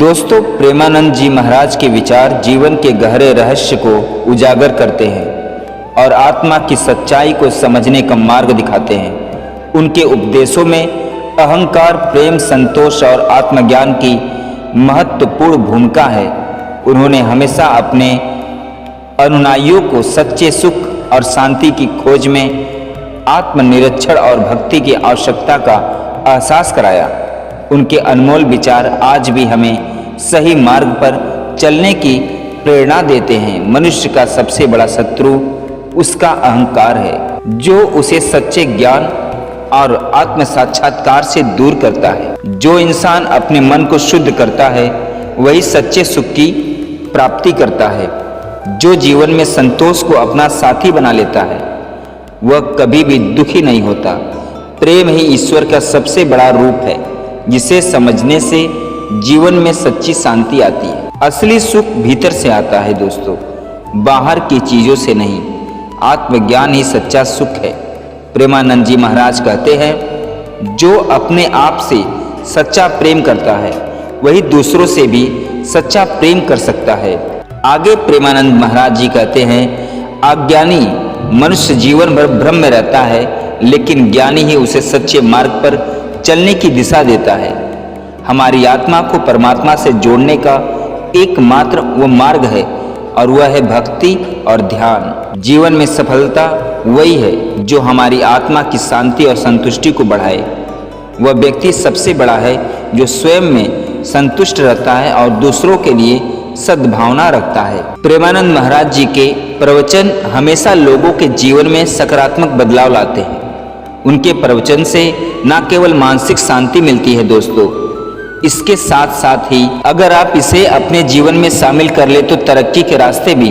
दोस्तों, प्रेमानंद जी महाराज के विचार जीवन के गहरे रहस्य को उजागर करते हैं और आत्मा की सच्चाई को समझने का मार्ग दिखाते हैं। उनके उपदेशों में अहंकार, प्रेम, संतोष और आत्मज्ञान की महत्वपूर्ण भूमिका है। उन्होंने हमेशा अपने अनुयायियों को सच्चे सुख और शांति की खोज में आत्मनिरीक्षण और भक्ति की आवश्यकता का एहसास कराया। उनके अनमोल विचार आज भी हमें सही मार्ग पर चलने की प्रेरणा देते हैं। मनुष्य का सबसे बड़ा शत्रु उसका अहंकार है, जो उसे सच्चे ज्ञान और आत्म साक्षात्कार से दूर करता है। जो इंसान अपने मन को शुद्ध करता है वही सच्चे सुख की प्राप्ति करता है। जो जीवन में संतोष को अपना साथी बना लेता है वह कभी भी दुखी नहीं होता। प्रेम ही ईश्वर का सबसे बड़ा रूप है, जिसे समझने से जीवन में सच्ची शांति आती है। असली सुख भीतर से आता है दोस्तों, बाहर की चीजों से नहीं। आत्मज्ञान ही सच्चा सुख है। प्रेमानंद जी महाराज कहते हैं, जो अपने आप से सच्चा प्रेम करता है वही दूसरों से भी सच्चा प्रेम कर सकता है। आगे प्रेमानंद महाराज जी कहते हैं, अज्ञानी मनुष्य जीवन भर भ्रम में रहता है, लेकिन ज्ञानी ही उसे सच्चे मार्ग पर चलने की दिशा देता है। हमारी आत्मा को परमात्मा से जोड़ने का एकमात्र वो मार्ग है और वह है भक्ति और ध्यान। जीवन में सफलता वही है जो हमारी आत्मा की शांति और संतुष्टि को बढ़ाए। वह व्यक्ति सबसे बड़ा है जो स्वयं में संतुष्ट रहता है और दूसरों के लिए सद्भावना रखता है। प्रेमानंद महाराज जी के प्रवचन हमेशा लोगों के जीवन में सकारात्मक बदलाव लाते हैं। उनके प्रवचन से न केवल मानसिक शांति मिलती है दोस्तों, इसके साथ साथ ही अगर आप इसे अपने जीवन में शामिल कर ले तो तरक्की के रास्ते भी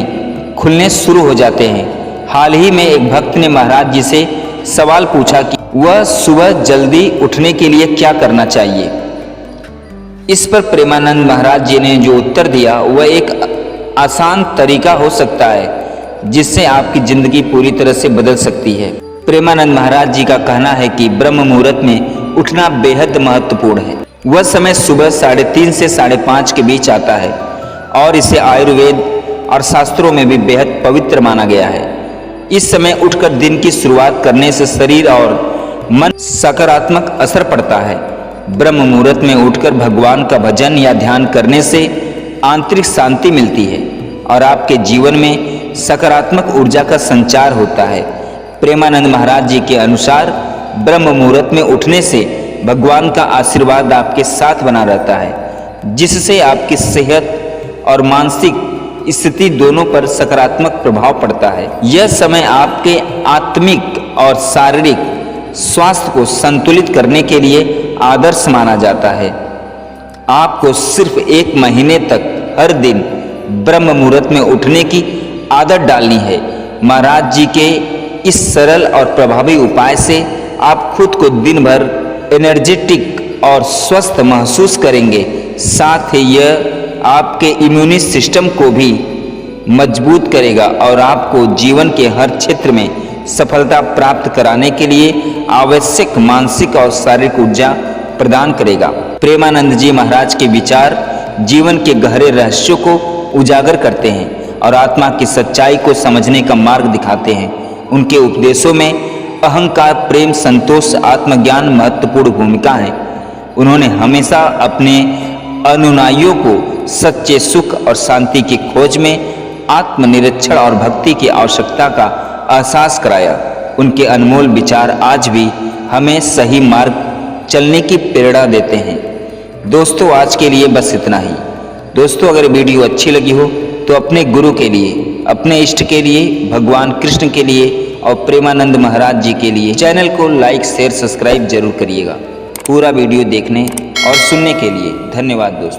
खुलने शुरू हो जाते हैं। हाल ही में एक भक्त ने महाराज जी से सवाल पूछा कि वह सुबह जल्दी उठने के लिए क्या करना चाहिए। इस पर प्रेमानंद महाराज जी ने जो उत्तर दिया वह एक आसान तरीका हो सकता है जिससे आपकी जिंदगी पूरी तरह से बदल सकती है। प्रेमानंद महाराज जी का कहना है कि ब्रह्म मुहूर्त में उठना बेहद महत्वपूर्ण है। वह समय सुबह 3:30 से 5:30 के बीच आता है और इसे आयुर्वेद और शास्त्रों में भी बेहद पवित्र माना गया है। इस समय उठकर दिन की शुरुआत करने से शरीर और मन सकारात्मक असर पड़ता है। ब्रह्म मुहूर्त में उठकर भगवान का भजन या ध्यान करने से आंतरिक शांति मिलती है और आपके जीवन में सकारात्मक ऊर्जा का संचार होता है। प्रेमानंद महाराज जी के अनुसार ब्रह्म मुहूर्त में उठने से भगवान का आशीर्वाद आपके साथ बना रहता है, जिससे आपकी सेहत और मानसिक स्थिति दोनों पर सकारात्मक प्रभाव पड़ता है। यह समय आपके आत्मिक और शारीरिक स्वास्थ्य को संतुलित करने के लिए आदर्श माना जाता है। आपको सिर्फ 1 महीने तक हर दिन ब्रह्म मुहूर्त में उठने की आदत डालनी है। महाराज जी के इस सरल और प्रभावी उपाय से आप खुद को दिन भर एनर्जेटिक और स्वस्थ महसूस करेंगे। साथ ही यह आपके इम्यूनी सिस्टम को भी मजबूत करेगा और आपको जीवन के हर क्षेत्र में सफलता प्राप्त कराने के लिए आवश्यक मानसिक और शारीरिक ऊर्जा प्रदान करेगा। प्रेमानंद जी महाराज के विचार जीवन के गहरे रहस्यों को उजागर करते हैं और आत्मा की सच्चाई को समझने का मार्ग दिखाते हैं। उनके उपदेशों में अहंकार, प्रेम, संतोष, आत्मज्ञान महत्वपूर्ण भूमिका है। उन्होंने हमेशा अपने अनुयायियों को सच्चे सुख और शांति की खोज में आत्मनिरीक्षण और भक्ति की आवश्यकता का एहसास कराया। उनके अनमोल विचार आज भी हमें सही मार्ग चलने की प्रेरणा देते हैं। दोस्तों, आज के लिए बस इतना ही। दोस्तों, अगर वीडियो अच्छी लगी हो तो अपने गुरु के लिए, अपने इष्ट के लिए, भगवान कृष्ण के लिए और प्रेमानंद महाराज जी के लिए चैनल को लाइक, शेयर, सब्सक्राइब जरूर करिएगा। पूरा वीडियो देखने और सुनने के लिए धन्यवाद दोस्तों।